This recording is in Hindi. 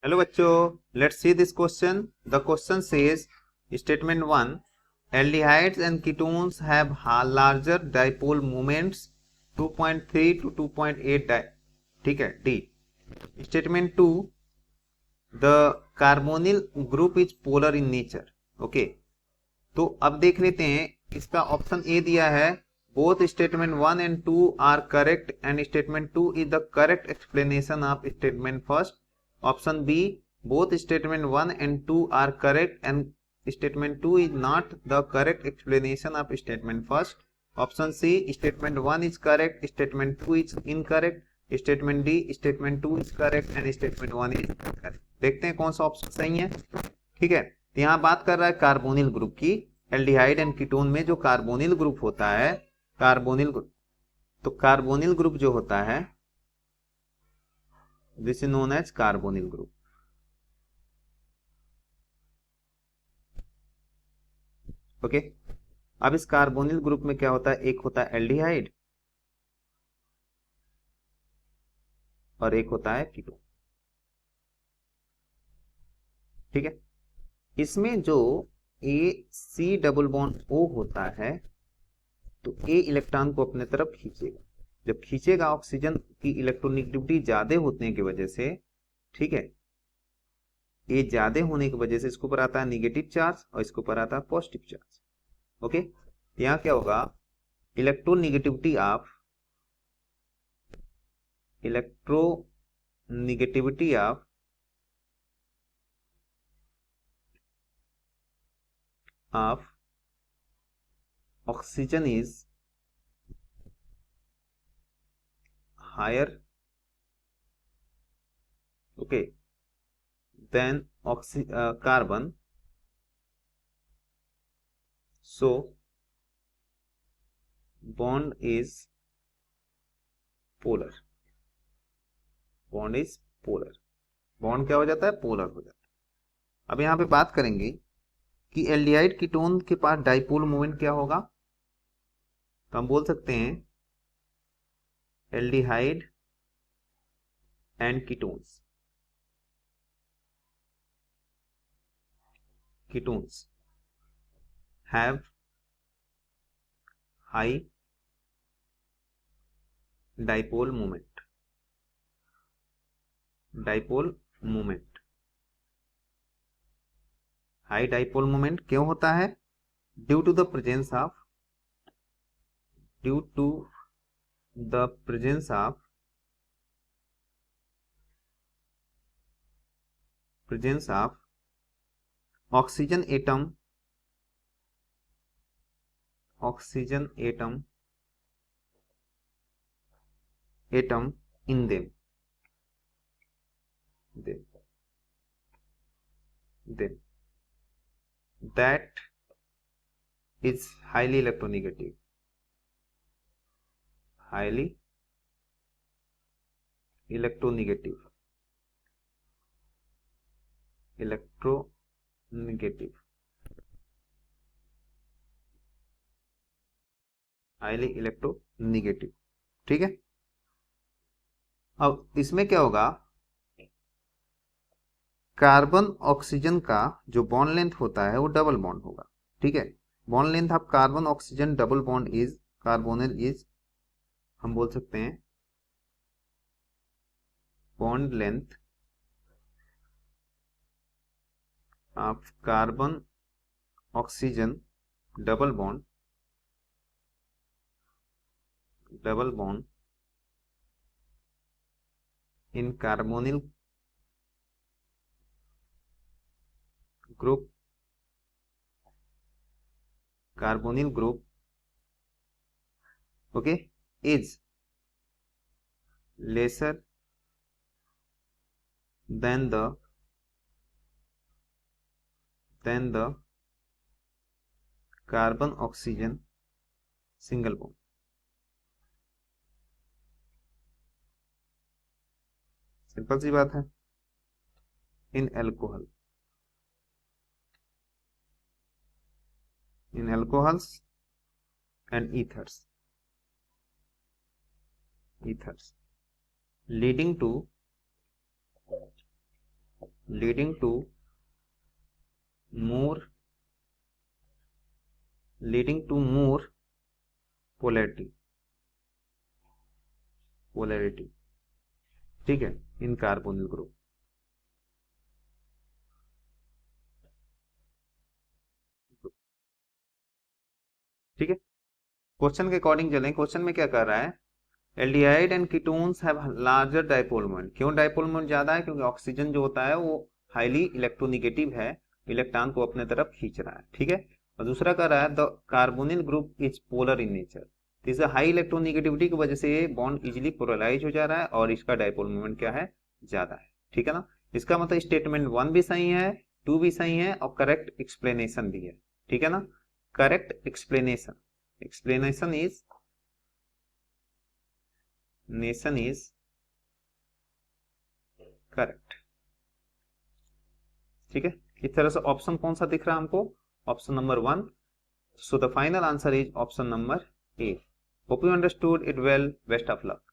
हेलो बच्चों, let's see this question. The question says statement 1, aldehydes and ketones have larger dipole moments 2.3 to 2.8 ठीक है. D. Statement 2, the carbonyl group is polar in nature. Okay, तो अब देख लेते हैं. इसका ऑप्शन ए दिया है both statement 1 and 2 are correct and statement 2 is the correct explanation of statement first. Option B, both statement 1 and 2 are correct and statement 2 is not the correct explanation of statement first. Option C, statement 1 is correct, statement 2 is incorrect. Statement D, statement 2 is correct and statement 1 is incorrect. देखते हैं कौन सा ऑप्शन सही है. ठीक है, तो यहाँ बात कर रहा है कार्बोनिल ग्रुप की. एल्डिहाइड एंड कीटोन में जो कार्बोनिल ग्रुप होता है, कार्बोनिल ग्रुप, तो कार्बोनिल ग्रुप जो होता है this is known as carbonyl group. Okay, अब इस कार्बोनिल ग्रुप में क्या होता है, एक होता है एल्डिहाइड और एक होता है कीटोन. ठीक है, इसमें जो ए सी डबल बॉन्ड ओ होता है, तो ए इलेक्ट्रॉन को अपने तरफ खींचेगा. जब खींचेगा ऑक्सीजन की इलेक्ट्रोनेगेटिविटी ज्यादा होने की वजह से, ठीक है, ए ज्यादा होने की वजह से इसके ऊपर आता है निगेटिव चार्ज और इसके ऊपर आता है पॉजिटिव चार्ज. ओके, यहाँ क्या होगा, electronegativity of oxygen is higher, okay, than carbon, so bond is polar. Bond क्या हो जाता है, पोलर हो जाता है. अब यहां पे बात करेंगे कि एल्डिहाइड कीटोन के पास डाइपोल मोमेंट क्या होगा. तो हम बोल सकते हैं aldehyde and ketones have high dipole moment. High dipole moment क्यों होता है, due to the presence of oxygen atom in them. That is highly electronegative. Highly electronegative. Highly electronegative. ठीक है, अब इसमें क्या होगा, कार्बन ऑक्सीजन का जो बॉन्ड लेंथ होता है वो डबल बॉन्ड होगा. ठीक है, bond length of carbon oxygen double bond is carbonyl is, हम बोल सकते हैं bond length of carbon oxygen double bond in carbonyl group okay, is lesser than the carbon oxygen single bond. Simple सी बात है. In alcohols and ethers leading to leading to more polarity, ठीक है, इन कार्बोनिल ग्रुप। ठीक है, क्वेश्चन के अकॉर्डिंग चलें। क्वेश्चन में क्या कर रहा है, aldehyde and ketones have larger dipole moment. क्यों डाइपोल मोमेंट ज्यादा है? क्योंकि ऑक्सीजन जो होता है वो हाईली इलेक्ट्रोनिगेटिव है, इलेक्ट्रॉन को अपने तरफ खींच रहा है। ठीक है, और दूसरा कर रहा है the carbonyl group is polar in nature. तो इसे हाई इलेक्ट्रोनिगेटिविटी की वजह से बॉन्ड इजिली पोलराइज हो जा रहा है और इसका डाइपोल मोमेंट क्या है, ज्यादा है। ठीक है ना, इसका मतलब स्टेटमेंट 1 भी सही है, 2 भी सही है और करेक्ट एक्सप्लेनेशन भी है। ठीक है ना, करेक्ट एक्सप्लेनेशन इज करेक्ट। ठीक है, इस तरह से ऑप्शन कौन सा दिख रहा है हमको, option number 1। So the final answer is option number A. Hope you understood it well, best of luck.